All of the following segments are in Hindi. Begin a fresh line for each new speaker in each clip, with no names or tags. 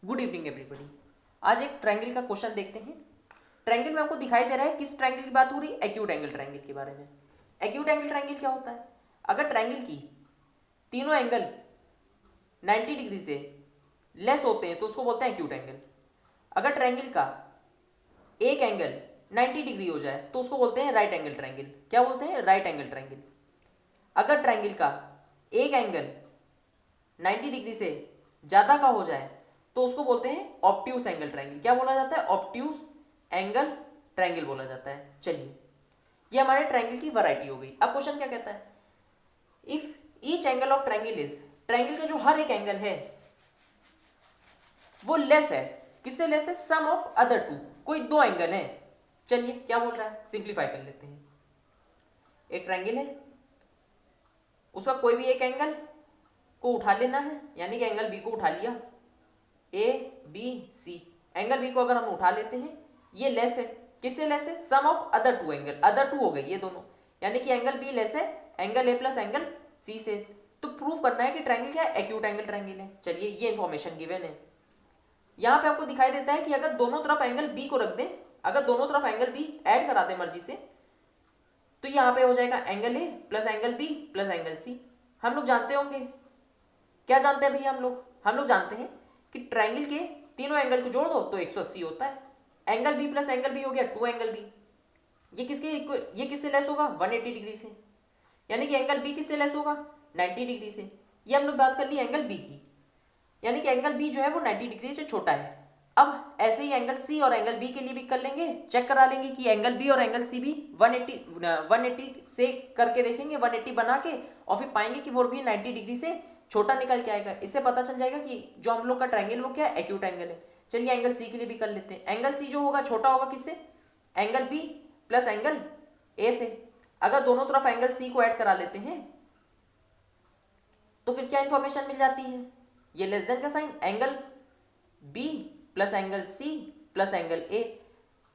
Good evening everybody. आज एक ट्रायंगल का क्वेश्चन देखते हैं। ट्रायंगल में आपको दिखाई दे रहा है किस ट्रायंगल की बात हो रही है, एक्यूट एंगल ट्रायंगल के बारे में। एक्यूट एंगल ट्रायंगल क्या होता है? अगर ट्रायंगल की तीनों एंगल 90 डिग्री से लेस होते हैं तो उसको बोलते हैं एक्यूट एंगल। अगर ट्रायंगल का एक एंगल 90 डिग्री हो जाए तो उसको बोलते हैं राइट एंगल ट्रायंगल। क्या बोलते हैं? Right angle triangle. अगर ट्रायंगल का एक एंगल 90 डिग्री से ज्यादा का हो जाए तो उसको बोलते हैं ऑब्ट्यूस एंगल ट्रायंगल। क्या बोला जाता है? ऑब्ट्यूस एंगल ट्रायंगल बोला जाता है। चलिए, ये हमारे ट्रायंगल की वैरायटी हो गई। अब क्वेश्चन क्या कहता है? If each angle of triangle is, triangle का जो हर एक एंगल है वो लेस है। किससे लेस है? Sum of other to. कोई दो एंगल है। चलिए, क्या बोल रहा है? सिंप्लीफाई कर लेते हैं। एक ट्रायंगल है, उसका कोई भी एक एंगल को उठा लेना है, यानी कि एंगल बी को उठा लिया, A B C. Angle B को अगर हम उठा लेते हैं, ये लेस है। किससे लेस है? Sum of other two angle. Other two हो गए ये दोनों, यानी कि एंगल बी लेस है angle A plus angle C से। तो प्रूव करना है कि ट्रायंगल क्या है? एक्यूट एंगल ट्रायंगल है। चलिए, ये इंफॉर्मेशन गिवन है। यहां पे आपको दिखाई देता है कि अगर दोनों तरफ एंगल बी को रख दें, अगर दोनों तरफ एंगल बी ऐड करा दें मर्जी से, तो यहां पे हो जाएगा angle A plus angle B plus angle C. हम लोग जानते होंगे, क्या जानते हैं भैया हम लोग जानते हैं कि ट्रायंगल के तीनों एंगल को जोड़ दो तो 180 होता है। Angle B plus angle B हो गया 2 एंगल बी। ये किससे लेस होगा? 180 डिग्री से। यानी कि एंगल बी किससे लेस होगा? 90 डिग्री से। ये हम लोग बात कर ली एंगल बी की, यानी कि एंगल बी जो है वो 90 डिग्री से छोटा है। अब ऐसे ही एंगल सी और एंगल बी के लिए भी कर लेंगे, चेक करा लेंगे कि एंगल बी और एंगल सी भी 180 से करके देखेंगे, 180 बना के, और फिर पाएंगे कि वो भी 90 डिग्री से छोटा निकल के आएगा। इससे पता चल जाएगा कि जो हम लोग का ट्रायंगल वो क्या है? एक्यूट एंगल है। चलिए, एंगल सी के लिए भी कर लेते हैं। एंगल सी जो होगा छोटा होगा किससे? Angle B plus angle A से। अगर दोनों तरफ एंगल सी को ऐड करा लेते हैं तो फिर क्या इंफॉर्मेशन मिल जाती है? ये लेस देन का sign, angle B plus angle C plus angle A,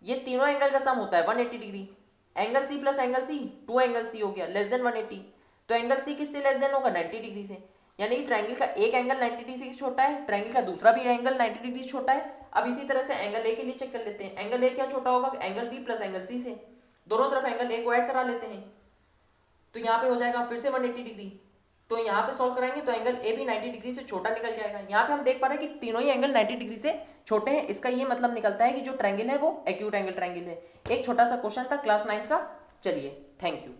ये तीनों एंगल का सम होता है 180 degree. Angle C plus angle C 2 angle C हो गया, लेस देन 180। तो एंगल सी किससे लेस देन होगा? 90 डिग्री से। यानी कि ट्रायंगल का एक एंगल 90 डिग्री से छोटा है, ट्रायंगल का दूसरा भी एंगल 90 डिग्री से छोटा है। अब इसी तरह से एंगल ए के लिए चेक कर लेते हैं। एंगल ए क्या छोटा होगा? Angle B plus angle C से। दोनों तरफ एंगल ए को ऐड करा लेते हैं, तो यहाँ पे हो जाएगा फिर से 180 डिग्री। तो यहाँ पे सॉल्व कराएंगे तो एंगल ए भी 90 डिग्री से छोटा निकल जाएगा। यहाँ पे हम देख पा रहे हैं कि तीनों ही एंगल 90 डिग्री से छोटे हैं। इसका ये मतलब निकलता है कि जो ट्रायंगल है वो एक्यूट एंगल ट्रायंगल है। एक छोटा सा क्वेश्चन था क्लास 9 का। चलिए, थैंक यू।